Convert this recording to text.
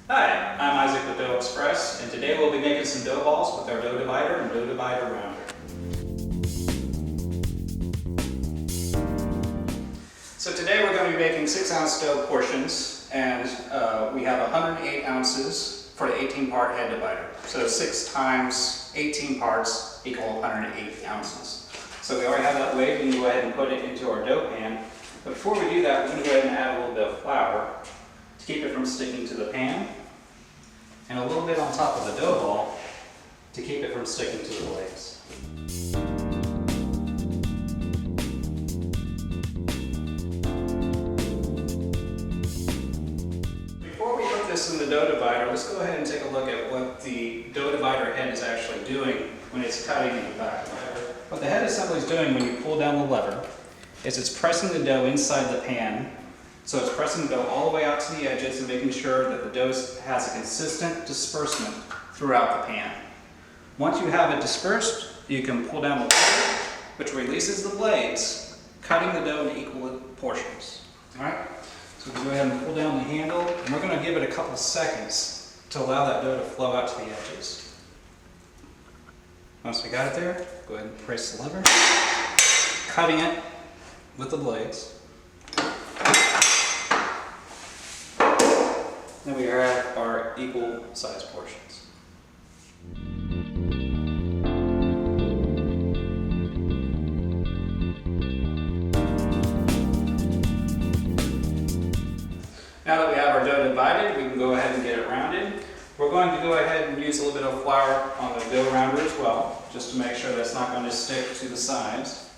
Hi, I'm Isaac with DoughXpress, and today we'll be making some dough balls with our dough divider and dough divider rounder. So today we're going to be making 6-ounce dough portions, and we have 108 ounces for the 18-part head divider. So 6 times 18 parts equal 108 ounces. So we already have that weighed. We can go ahead and put it into our dough pan. But before we do that, we're going to go ahead and add a little bit of flour to keep it from sticking to the pan, and a little bit on top of the dough ball to keep it from sticking to the blades. Before we put this in the dough divider, let's go ahead and take a look at what the dough divider head is actually doing when it's cutting in the back. What the head assembly is doing when you pull down the lever is it's pressing the dough inside the pan. So it's pressing the dough all the way out to the edges and making sure that the dough has a consistent disbursement throughout the pan. Once you have it dispersed, you can pull down the lever, which releases the blades, cutting the dough into equal portions. All right? So we can go ahead and pull down the handle, and we're going to give it a couple seconds to allow that dough to flow out to the edges. Once we got it there, go ahead and press the lever, cutting it with the blades. Then we have our equal size portions. Now that we have our dough divided, we can go ahead and get it rounded. We're going to go ahead and use a little bit of flour on the dough rounder as well, just to make sure that it's not going to stick to the sides.